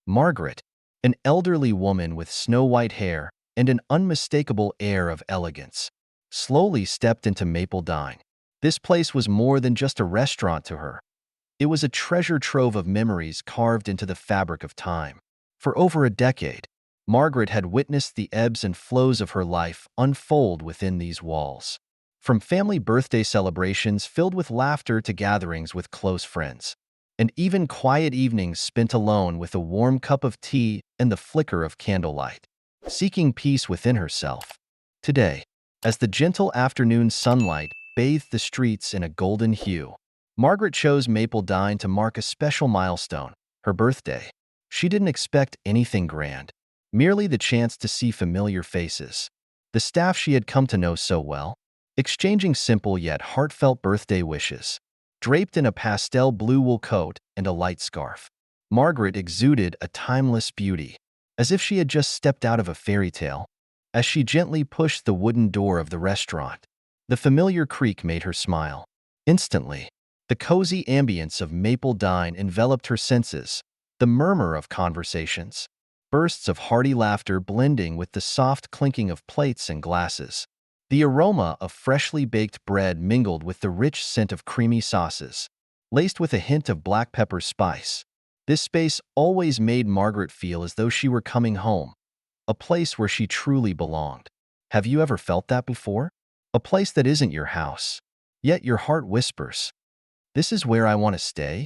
Margaret, an elderly woman with snow-white hair and an unmistakable air of elegance, slowly stepped into Maple Dine. This place was more than just a restaurant to her. It was a treasure trove of memories carved into the fabric of time. For over a decade, Margaret had witnessed the ebbs and flows of her life unfold within these walls. From family birthday celebrations filled with laughter to gatherings with close friends, and even quiet evenings spent alone with a warm cup of tea and the flicker of candlelight, seeking peace within herself. Today, as the gentle afternoon sunlight bathed the streets in a golden hue, Margaret chose Maple Dine to mark a special milestone, her birthday. She didn't expect anything grand, merely the chance to see familiar faces, the staff she had come to know so well, exchanging simple yet heartfelt birthday wishes. Draped in a pastel blue wool coat and a light scarf, Margaret exuded a timeless beauty, as if she had just stepped out of a fairy tale. As she gently pushed the wooden door of the restaurant, the familiar creak made her smile. Instantly, the cozy ambience of Maple Dine enveloped her senses, the murmur of conversations, bursts of hearty laughter blending with the soft clinking of plates and glasses. The aroma of freshly baked bread mingled with the rich scent of creamy sauces, laced with a hint of black pepper spice. This space always made Margaret feel as though she were coming home, a place where she truly belonged. Have you ever felt that before? A place that isn't your house, yet your heart whispers, "This is where I want to stay."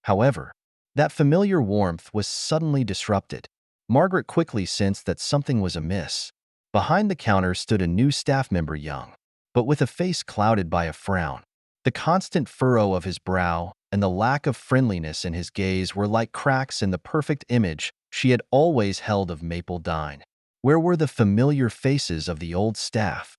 However, that familiar warmth was suddenly disrupted. Margaret quickly sensed that something was amiss. Behind the counter stood a new staff member, young, but with a face clouded by a frown. The constant furrow of his brow and the lack of friendliness in his gaze were like cracks in the perfect image she had always held of Maple Dine. Where were the familiar faces of the old staff?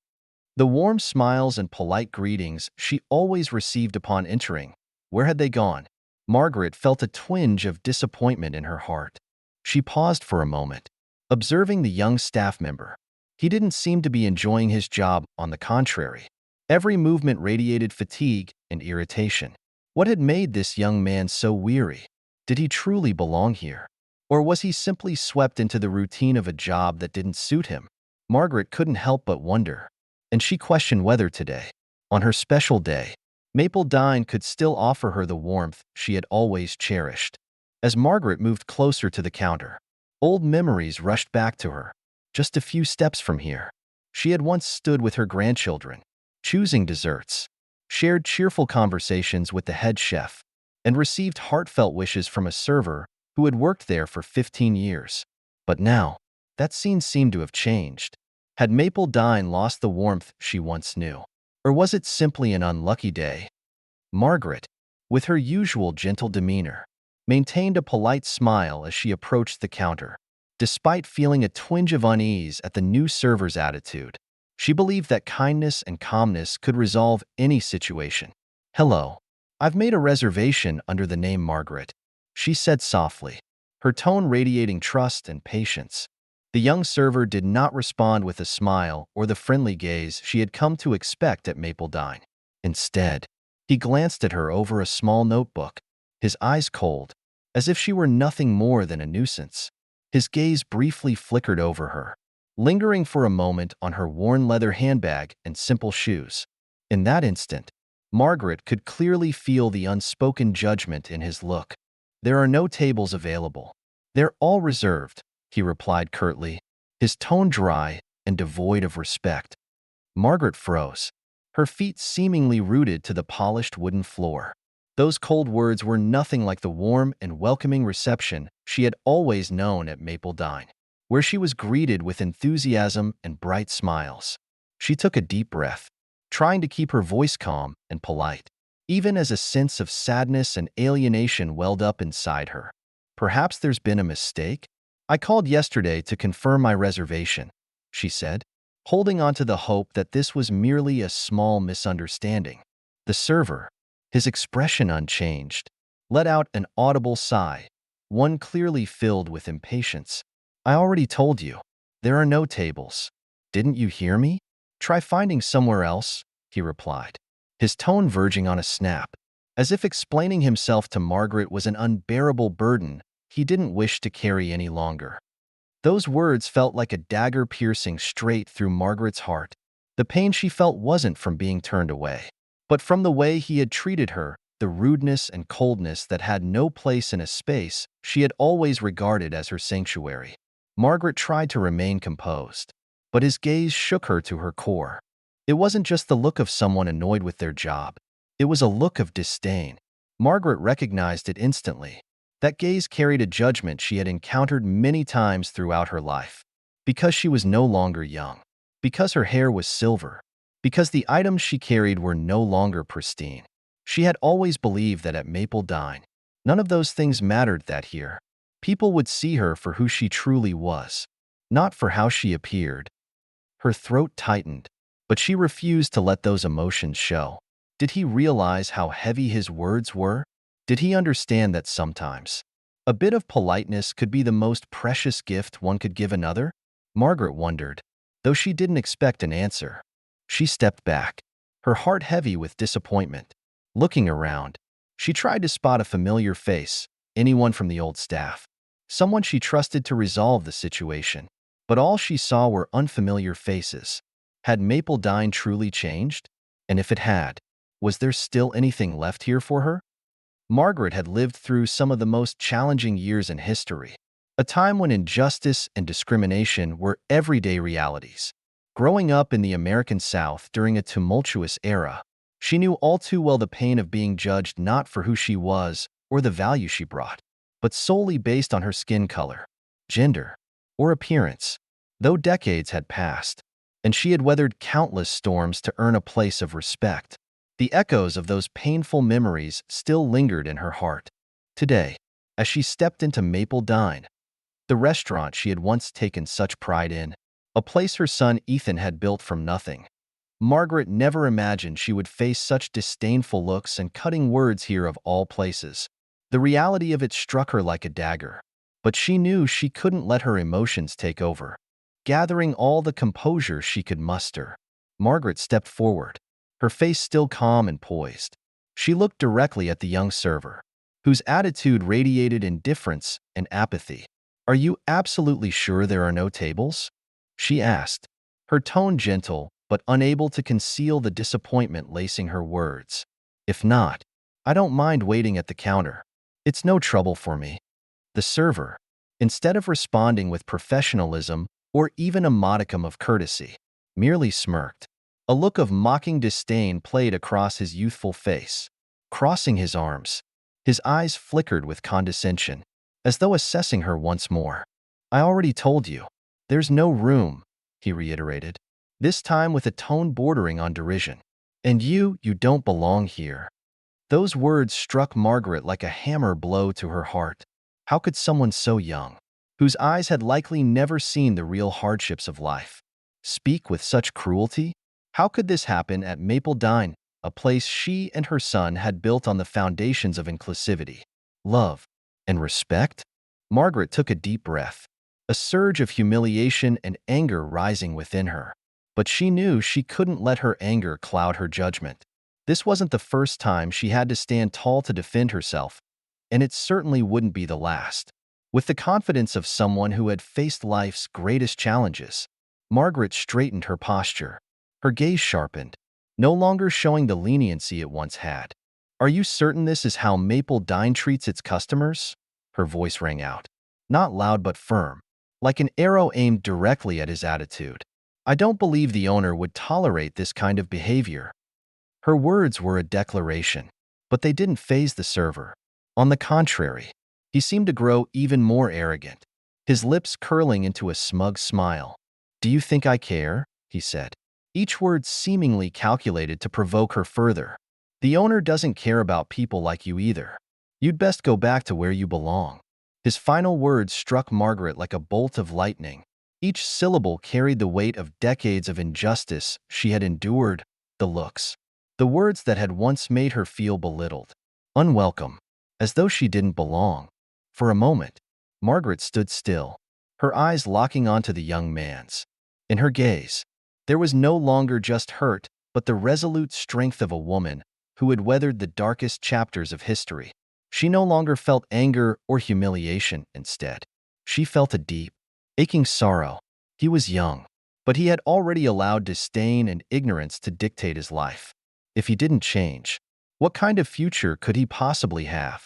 The warm smiles and polite greetings she always received upon entering, where had they gone? Margaret felt a twinge of disappointment in her heart. She paused for a moment, observing the young staff member. He didn't seem to be enjoying his job, on the contrary. Every movement radiated fatigue and irritation. What had made this young man so weary? Did he truly belong here? Or was he simply swept into the routine of a job that didn't suit him? Margaret couldn't help but wonder, and she questioned whether today, on her special day, Maple Dine could still offer her the warmth she had always cherished. As Margaret moved closer to the counter, old memories rushed back to her. Just a few steps from here, she had once stood with her grandchildren, choosing desserts, shared cheerful conversations with the head chef, and received heartfelt wishes from a server who had worked there for 15 years. But now, that scene seemed to have changed. Had Maple Dine lost the warmth she once knew? Or was it simply an unlucky day? Margaret, with her usual gentle demeanor, maintained a polite smile as she approached the counter. Despite feeling a twinge of unease at the new server's attitude, she believed that kindness and calmness could resolve any situation. "Hello. I've made a reservation under the name Margaret," she said softly, her tone radiating trust and patience. The young server did not respond with a smile or the friendly gaze she had come to expect at Maple Dine. Instead, he glanced at her over a small notebook, his eyes cold, as if she were nothing more than a nuisance. His gaze briefly flickered over her, lingering for a moment on her worn leather handbag and simple shoes. In that instant, Margaret could clearly feel the unspoken judgment in his look. "There are no tables available. They're all reserved," he replied curtly, his tone dry and devoid of respect. Margaret froze, her feet seemingly rooted to the polished wooden floor. Those cold words were nothing like the warm and welcoming reception she had always known at Maple Dine, where she was greeted with enthusiasm and bright smiles. She took a deep breath, trying to keep her voice calm and polite, even as a sense of sadness and alienation welled up inside her. "Perhaps there's been a mistake? I called yesterday to confirm my reservation," she said, holding on to the hope that this was merely a small misunderstanding. The server, his expression unchanged, let out an audible sigh, one clearly filled with impatience. "I already told you, there are no tables. Didn't you hear me? Try finding somewhere else," he replied, his tone verging on a snap. As if explaining himself to Margaret was an unbearable burden, he didn't wish to carry any longer. Those words felt like a dagger piercing straight through Margaret's heart. The pain she felt wasn't from being turned away, but from the way he had treated her, the rudeness and coldness that had no place in a space she had always regarded as her sanctuary. Margaret tried to remain composed, but his gaze shook her to her core. It wasn't just the look of someone annoyed with their job. It was a look of disdain. Margaret recognized it instantly. That gaze carried a judgment she had encountered many times throughout her life. Because she was no longer young. Because her hair was silver. Because the items she carried were no longer pristine. She had always believed that at Maple Dine, none of those things mattered that year. People would see her for who she truly was, not for how she appeared. Her throat tightened, but she refused to let those emotions show. Did he realize how heavy his words were? Did he understand that sometimes a bit of politeness could be the most precious gift one could give another? Margaret wondered, though she didn't expect an answer. She stepped back, her heart heavy with disappointment. Looking around, she tried to spot a familiar face, anyone from the old staff, someone she trusted to resolve the situation. But all she saw were unfamiliar faces. Had Maple Dine truly changed? And if it had, was there still anything left here for her? Margaret had lived through some of the most challenging years in history, a time when injustice and discrimination were everyday realities. Growing up in the American South during a tumultuous era, she knew all too well the pain of being judged not for who she was or the value she brought, but solely based on her skin color, gender, or appearance. Though decades had passed, and she had weathered countless storms to earn a place of respect, the echoes of those painful memories still lingered in her heart. Today, as she stepped into Maple Dine, the restaurant she had once taken such pride in, a place her son Ethan had built from nothing, Margaret never imagined she would face such disdainful looks and cutting words here of all places. The reality of it struck her like a dagger, but she knew she couldn't let her emotions take over. Gathering all the composure she could muster, Margaret stepped forward, her face still calm and poised. She looked directly at the young server, whose attitude radiated indifference and apathy. "Are you absolutely sure there are no tables?" she asked, her tone gentle but unable to conceal the disappointment lacing her words. "If not, I don't mind waiting at the counter. It's no trouble for me." The server, instead of responding with professionalism or even a modicum of courtesy, merely smirked. A look of mocking disdain played across his youthful face. Crossing his arms, his eyes flickered with condescension, as though assessing her once more. "I already told you. There's no room," he reiterated, this time with a tone bordering on derision. "And you don't belong here." Those words struck Margaret like a hammer blow to her heart. How could someone so young, whose eyes had likely never seen the real hardships of life, speak with such cruelty? How could this happen at Maple Dine, a place she and her son had built on the foundations of inclusivity, love, and respect? Margaret took a deep breath, a surge of humiliation and anger rising within her. But she knew she couldn't let her anger cloud her judgment. This wasn't the first time she had to stand tall to defend herself, and it certainly wouldn't be the last. With the confidence of someone who had faced life's greatest challenges, Margaret straightened her posture. Her gaze sharpened, no longer showing the leniency it once had. "Are you certain this is how Maple Dine treats its customers?" Her voice rang out, not loud but firm, like an arrow aimed directly at his attitude. "I don't believe the owner would tolerate this kind of behavior." Her words were a declaration, but they didn't faze the server. On the contrary, he seemed to grow even more arrogant, his lips curling into a smug smile. "Do you think I care?" he said, each word seemingly calculated to provoke her further. "The owner doesn't care about people like you either. You'd best go back to where you belong." His final words struck Margaret like a bolt of lightning. Each syllable carried the weight of decades of injustice she had endured, the looks, the words that had once made her feel belittled, unwelcome, as though she didn't belong. For a moment, Margaret stood still, her eyes locking onto the young man's. In her gaze, there was no longer just hurt, but the resolute strength of a woman who had weathered the darkest chapters of history. She no longer felt anger or humiliation instead. She felt a deep, aching sorrow. He was young, but he had already allowed disdain and ignorance to dictate his life. If he didn't change, what kind of future could he possibly have?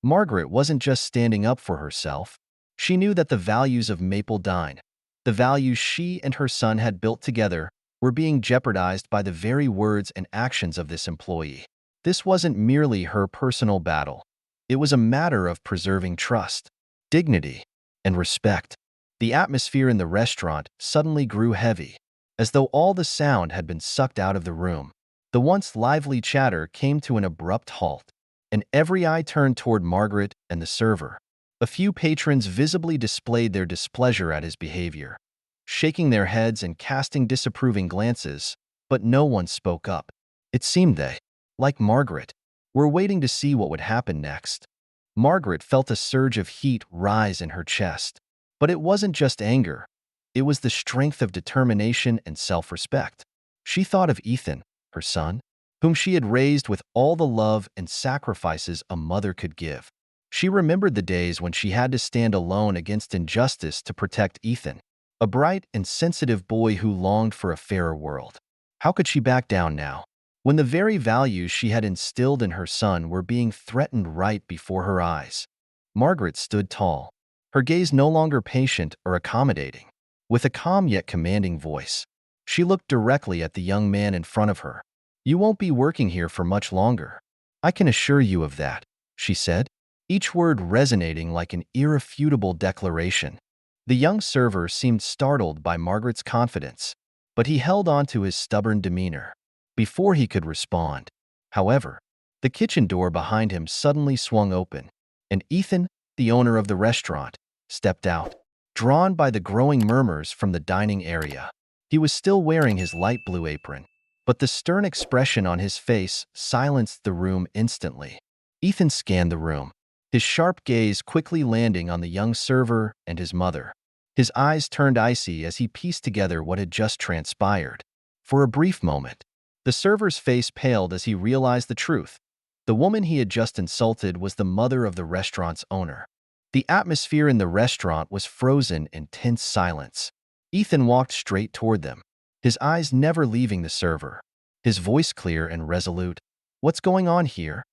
Margaret wasn't just standing up for herself. She knew that the values of Mapledine, the values she and her son had built together, were being jeopardized by the very words and actions of this employee. This wasn't merely her personal battle. It was a matter of preserving trust, dignity, and respect. The atmosphere in the restaurant suddenly grew heavy, as though all the sound had been sucked out of the room. The once lively chatter came to an abrupt halt, and every eye turned toward Margaret and the server. A few patrons visibly displayed their displeasure at his behavior, shaking their heads and casting disapproving glances, but no one spoke up. It seemed they, like Margaret, were waiting to see what would happen next. Margaret felt a surge of heat rise in her chest. But it wasn't just anger. It was the strength of determination and self-respect. She thought of Ethan, her son, whom she had raised with all the love and sacrifices a mother could give. She remembered the days when she had to stand alone against injustice to protect Ethan, a bright and sensitive boy who longed for a fairer world. How could she back down now, when the very values she had instilled in her son were being threatened right before her eyes? Margaret stood tall, her gaze no longer patient or accommodating. With a calm yet commanding voice, she looked directly at the young man in front of her. "You won't be working here for much longer. I can assure you of that," she said, each word resonating like an irrefutable declaration. The young server seemed startled by Margaret's confidence, but he held on to his stubborn demeanor. Before he could respond, however, the kitchen door behind him suddenly swung open, and Ethan, the owner of the restaurant, stepped out, drawn by the growing murmurs from the dining area. He was still wearing his light blue apron, but the stern expression on his face silenced the room instantly. Ethan scanned the room, his sharp gaze quickly landing on the young server and his mother. His eyes turned icy as he pieced together what had just transpired. For a brief moment, the server's face paled as he realized the truth. The woman he had just insulted was the mother of the restaurant's owner. The atmosphere in the restaurant was frozen in tense silence. Ethan walked straight toward them, his eyes never leaving the server, his voice clear and resolute. "What's going on here?"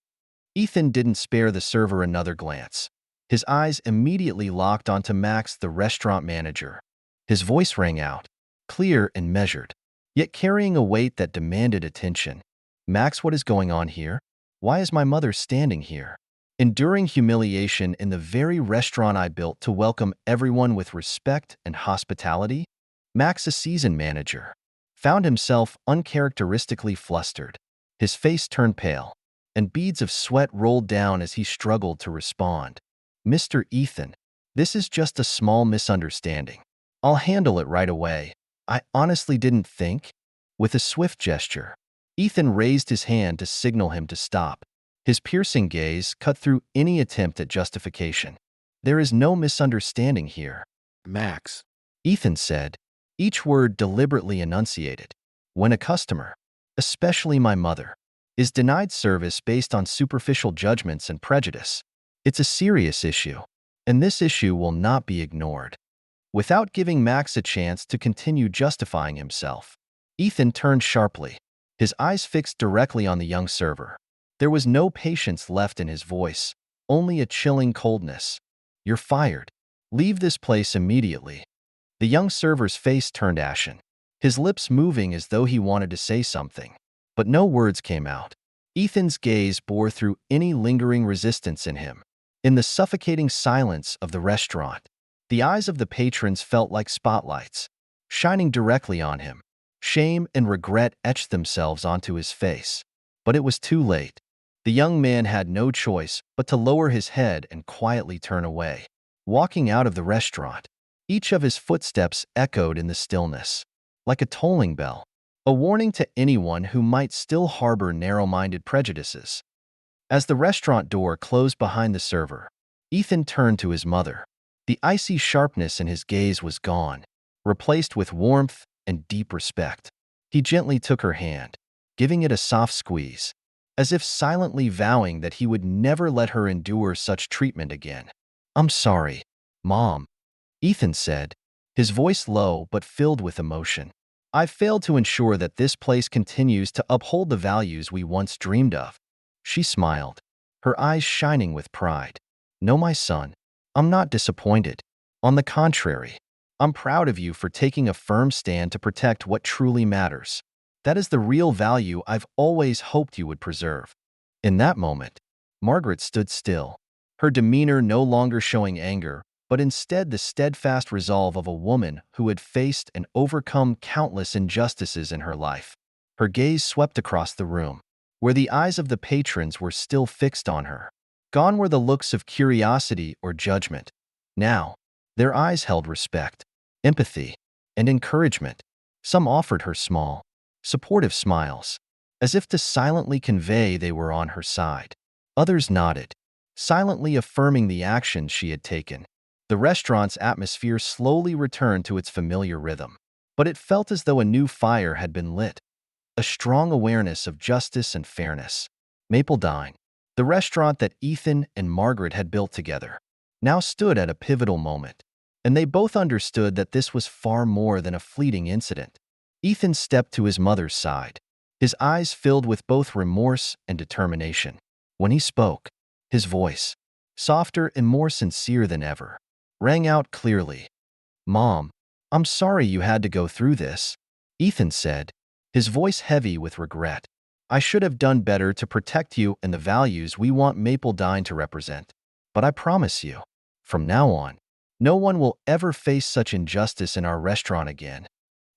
Ethan didn't spare the server another glance. His eyes immediately locked onto Max, the restaurant manager. His voice rang out, clear and measured, yet carrying a weight that demanded attention. "Max, what is going on here? Why is my mother standing here, enduring humiliation in the very restaurant I built to welcome everyone with respect and hospitality?" Max, a seasoned manager, found himself uncharacteristically flustered. His face turned pale, and beads of sweat rolled down as he struggled to respond. "Mr. Ethan, this is just a small misunderstanding. I'll handle it right away. I honestly didn't think." With a swift gesture, Ethan raised his hand to signal him to stop. His piercing gaze cut through any attempt at justification. "There is no misunderstanding here, Max," Ethan said, each word deliberately enunciated. "When a customer, especially my mother, is denied service based on superficial judgments and prejudice, it's a serious issue, and this issue will not be ignored." Without giving Max a chance to continue justifying himself, Ethan turned sharply, his eyes fixed directly on the young server. There was no patience left in his voice, only a chilling coldness. "You're fired. Leave this place immediately." The young server's face turned ashen, his lips moving as though he wanted to say something, but no words came out. Ethan's gaze bore through any lingering resistance in him. In the suffocating silence of the restaurant, the eyes of the patrons felt like spotlights, shining directly on him. Shame and regret etched themselves onto his face. But it was too late. The young man had no choice but to lower his head and quietly turn away. Walking out of the restaurant, each of his footsteps echoed in the stillness, like a tolling bell, a warning to anyone who might still harbor narrow-minded prejudices. As the restaurant door closed behind the server, Ethan turned to his mother. The icy sharpness in his gaze was gone, replaced with warmth and deep respect. He gently took her hand, giving it a soft squeeze. as if silently vowing that he would never let her endure such treatment again. "I'm sorry, Mom," Ethan said, his voice low but filled with emotion. "I've failed to ensure that this place continues to uphold the values we once dreamed of." She smiled, her eyes shining with pride. "No, my son, I'm not disappointed. On the contrary, I'm proud of you for taking a firm stand to protect what truly matters. That is the real value I've always hoped you would preserve." In that moment, Margaret stood still, her demeanor no longer showing anger, but instead the steadfast resolve of a woman who had faced and overcome countless injustices in her life. Her gaze swept across the room, where the eyes of the patrons were still fixed on her. Gone were the looks of curiosity or judgment. Now, their eyes held respect, empathy, and encouragement. Some offered her small, supportive smiles, as if to silently convey they were on her side. Others nodded, silently affirming the actions she had taken. The restaurant's atmosphere slowly returned to its familiar rhythm, but it felt as though a new fire had been lit, a strong awareness of justice and fairness. Mapledine, the restaurant that Ethan and Margaret had built together, now stood at a pivotal moment, and they both understood that this was far more than a fleeting incident. Ethan stepped to his mother's side, his eyes filled with both remorse and determination. When he spoke, his voice, softer and more sincere than ever, rang out clearly. "Mom, I'm sorry you had to go through this," Ethan said, his voice heavy with regret. "I should have done better to protect you and the values we want Mapledine to represent. But I promise you, from now on, no one will ever face such injustice in our restaurant again."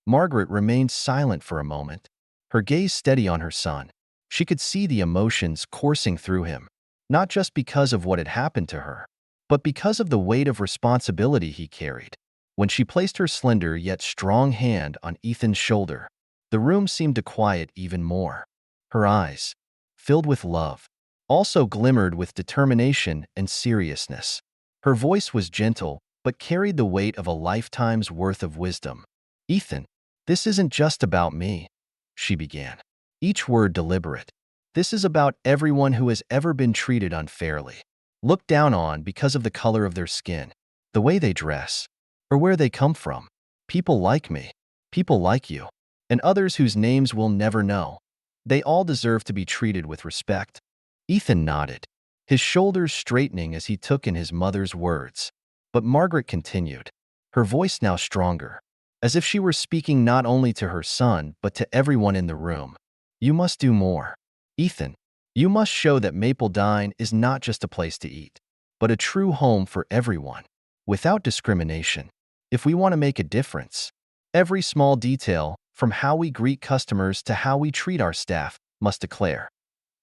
Margaret remained silent for a moment, her gaze steady on her son. She could see the emotions coursing through him, not just because of what had happened to her, but because of the weight of responsibility he carried. When she placed her slender yet strong hand on Ethan's shoulder, the room seemed to quiet even more. Her eyes, filled with love, also glimmered with determination and seriousness. Her voice was gentle, but carried the weight of a lifetime's worth of wisdom. "Ethan, this isn't just about me," she began, each word deliberate. "This is about everyone who has ever been treated unfairly, looked down on because of the color of their skin, the way they dress, or where they come from. People like me, people like you, and others whose names we'll never know. They all deserve to be treated with respect." Ethan nodded, his shoulders straightening as he took in his mother's words. But Margaret continued, her voice now stronger, as if she were speaking not only to her son but to everyone in the room. "You must do more. Ethan, you must show that Mapledine is not just a place to eat, but a true home for everyone, without discrimination. If we want to make a difference, every small detail, from how we greet customers to how we treat our staff, must declare.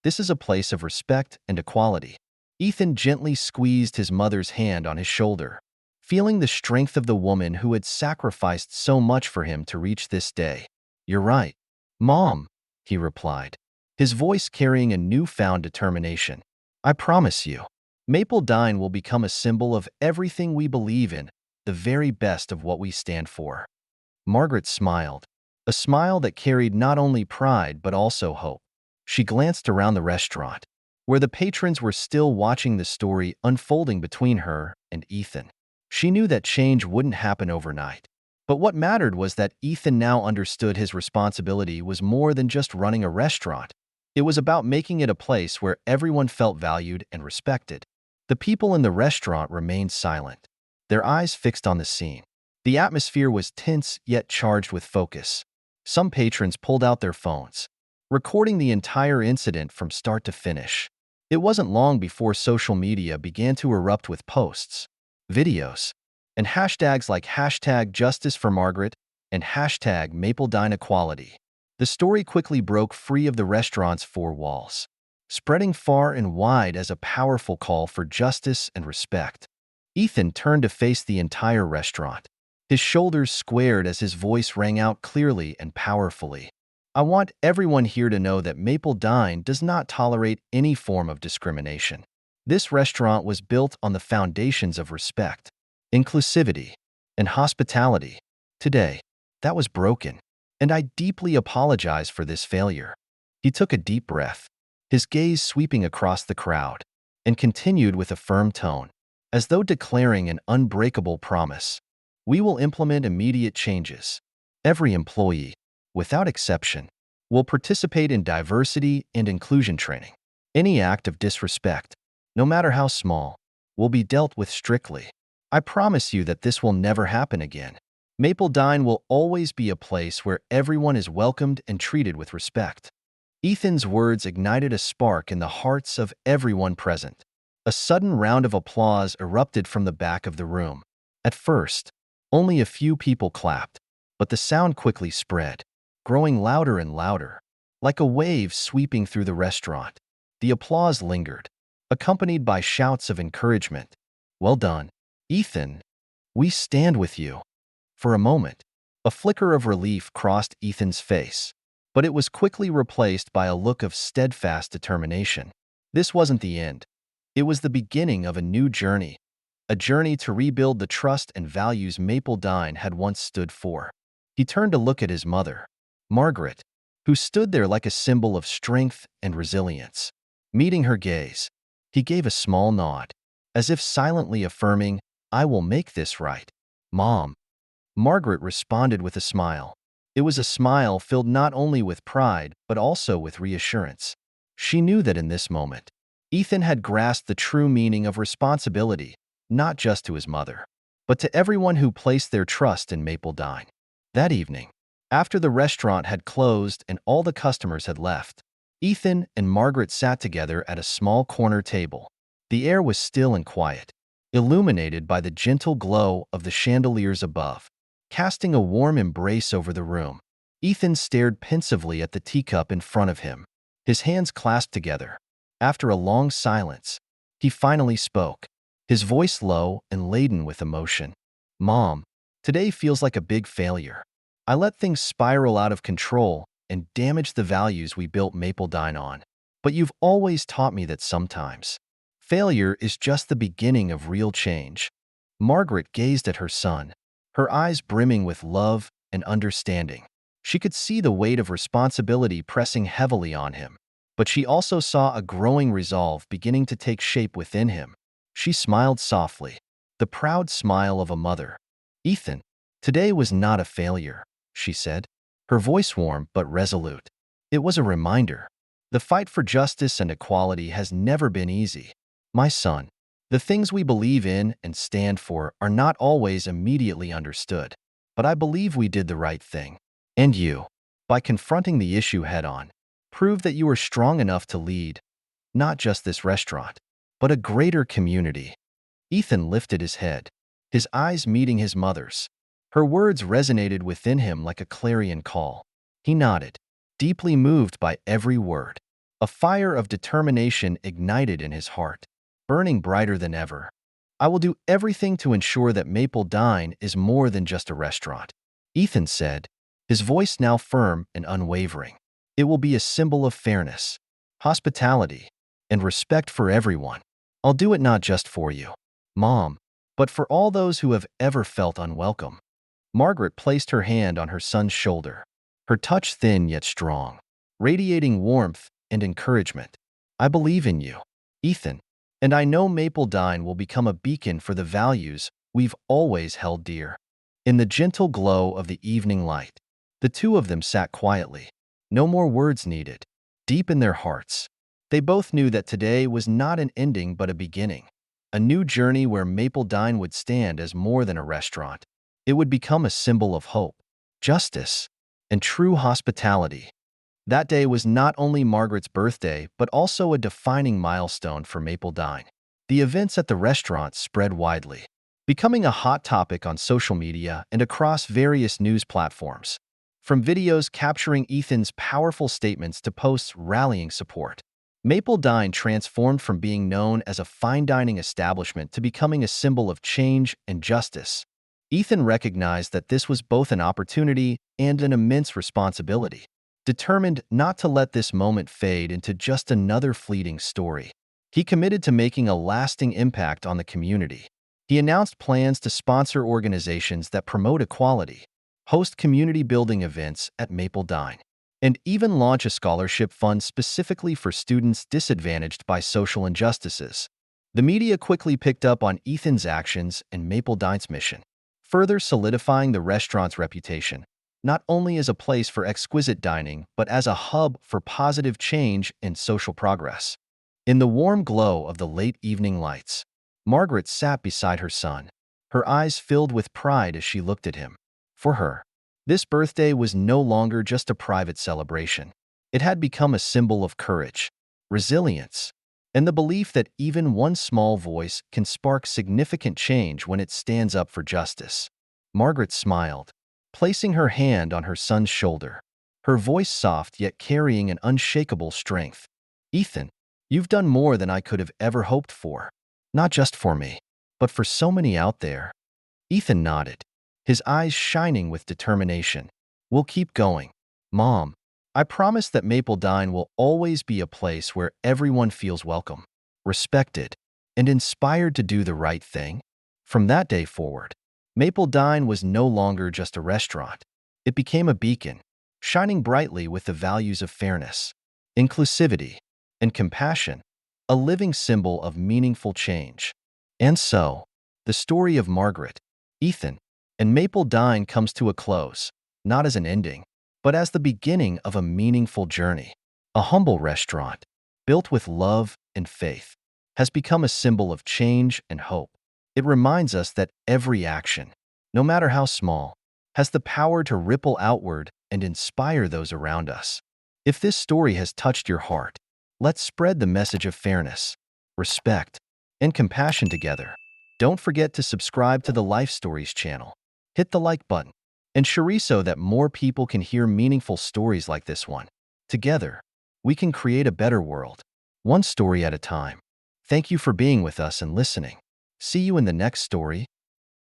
This is a place of respect and equality." Ethan gently squeezed his mother's hand on his shoulder, feeling the strength of the woman who had sacrificed so much for him to reach this day. "You're right, Mom," he replied, his voice carrying a newfound determination. "I promise you, Mapledine will become a symbol of everything we believe in, the very best of what we stand for." Margaret smiled, a smile that carried not only pride but also hope. She glanced around the restaurant, where the patrons were still watching the story unfolding between her and Ethan. She knew that change wouldn't happen overnight, but what mattered was that Ethan now understood his responsibility was more than just running a restaurant. It was about making it a place where everyone felt valued and respected. The people in the restaurant remained silent, their eyes fixed on the scene. The atmosphere was tense yet charged with focus. Some patrons pulled out their phones, recording the entire incident from start to finish. It wasn't long before social media began to erupt with posts, videos, and hashtags like #JusticeForMargaret and #MapleDineEquality. The story quickly broke free of the restaurant's four walls, spreading far and wide as a powerful call for justice and respect. Ethan turned to face the entire restaurant, his shoulders squared as his voice rang out clearly and powerfully. "I want everyone here to know that Mapledine does not tolerate any form of discrimination. This restaurant was built on the foundations of respect, inclusivity, and hospitality. Today, that was broken, and I deeply apologize for this failure." He took a deep breath, his gaze sweeping across the crowd, and continued with a firm tone, as though declaring an unbreakable promise. We will implement immediate changes. Every employee, without exception, will participate in diversity and inclusion training. Any act of disrespect, no matter how small, will be dealt with strictly. I promise you that this will never happen again. Mapledine will always be a place where everyone is welcomed and treated with respect. Ethan's words ignited a spark in the hearts of everyone present. A sudden round of applause erupted from the back of the room. At first, only a few people clapped, but the sound quickly spread, growing louder and louder, like a wave sweeping through the restaurant. The applause lingered, accompanied by shouts of encouragement. "Well done, Ethan. We stand with you." For a moment, a flicker of relief crossed Ethan's face, but it was quickly replaced by a look of steadfast determination. This wasn't the end. It was the beginning of a new journey, a journey to rebuild the trust and values Mapledine had once stood for. He turned to look at his mother, Margaret, who stood there like a symbol of strength and resilience. Meeting her gaze, he gave a small nod, as if silently affirming, "I will make this right, Mom." Margaret responded with a smile. It was a smile filled not only with pride, but also with reassurance. She knew that in this moment, Ethan had grasped the true meaning of responsibility, not just to his mother, but to everyone who placed their trust in Mapledine. That evening, after the restaurant had closed and all the customers had left, Ethan and Margaret sat together at a small corner table. The air was still and quiet, illuminated by the gentle glow of the chandeliers above, casting a warm embrace over the room. Ethan stared pensively at the teacup in front of him, his hands clasped together. After a long silence, he finally spoke, his voice low and laden with emotion. "Mom, today feels like a big failure. I let things spiral out of control and damage the values we built Mapledine on. But you've always taught me that sometimes failure is just the beginning of real change." Margaret gazed at her son, her eyes brimming with love and understanding. She could see the weight of responsibility pressing heavily on him, but she also saw a growing resolve beginning to take shape within him. She smiled softly, the proud smile of a mother. "Ethan, today was not a failure," she said, her voice warm but resolute. "It was a reminder. The fight for justice and equality has never been easy. My son, the things we believe in and stand for are not always immediately understood, but I believe we did the right thing. And you, by confronting the issue head-on, proved that you are strong enough to lead, not just this restaurant, but a greater community." Ethan lifted his head, his eyes meeting his mother's. Her words resonated within him like a clarion call. He nodded, deeply moved by every word. A fire of determination ignited in his heart, burning brighter than ever. "I will do everything to ensure that Mapledine is more than just a restaurant," Ethan said, his voice now firm and unwavering. "It will be a symbol of fairness, hospitality, and respect for everyone. I'll do it not just for you, Mom, but for all those who have ever felt unwelcome." Margaret placed her hand on her son's shoulder, her touch thin yet strong, radiating warmth and encouragement. "I believe in you, Ethan, and I know Mapledine will become a beacon for the values we've always held dear." In the gentle glow of the evening light, the two of them sat quietly, no more words needed, deep in their hearts. They both knew that today was not an ending but a beginning, a new journey where Mapledine would stand as more than a restaurant. It would become a symbol of hope, justice, and true hospitality. That day was not only Margaret's birthday, but also a defining milestone for Mapledine. The events at the restaurant spread widely, becoming a hot topic on social media and across various news platforms. From videos capturing Ethan's powerful statements to posts rallying support, Mapledine transformed from being known as a fine dining establishment to becoming a symbol of change and justice. Ethan recognized that this was both an opportunity and an immense responsibility. Determined not to let this moment fade into just another fleeting story, he committed to making a lasting impact on the community. He announced plans to sponsor organizations that promote equality, host community-building events at Mapledine, and even launch a scholarship fund specifically for students disadvantaged by social injustices. The media quickly picked up on Ethan's actions and Maple Dine's mission, further solidifying the restaurant's reputation, not only as a place for exquisite dining, but as a hub for positive change and social progress. In the warm glow of the late evening lights, Margaret sat beside her son, her eyes filled with pride as she looked at him. For her, this birthday was no longer just a private celebration. It had become a symbol of courage, resilience, and the belief that even one small voice can spark significant change when it stands up for justice. Margaret smiled, placing her hand on her son's shoulder, her voice soft yet carrying an unshakable strength. "Ethan, you've done more than I could have ever hoped for. Not just for me, but for so many out there." Ethan nodded, his eyes shining with determination. "We'll keep going. Mom, I promise that Maple Dine will always be a place where everyone feels welcome, respected, and inspired to do the right thing." From that day forward, Maple Dine was no longer just a restaurant. It became a beacon, shining brightly with the values of fairness, inclusivity, and compassion, a living symbol of meaningful change. And so, the story of Margaret, Ethan, and Maple Dine comes to a close, not as an ending, but as the beginning of a meaningful journey. A humble restaurant, built with love and faith, has become a symbol of change and hope. It reminds us that every action, no matter how small, has the power to ripple outward and inspire those around us. If this story has touched your heart, let's spread the message of fairness, respect, and compassion together. Don't forget to subscribe to the Life Stories channel. Hit the like button and share so that more people can hear meaningful stories like this one. Together, we can create a better world, one story at a time. Thank you for being with us and listening. See you in the next story.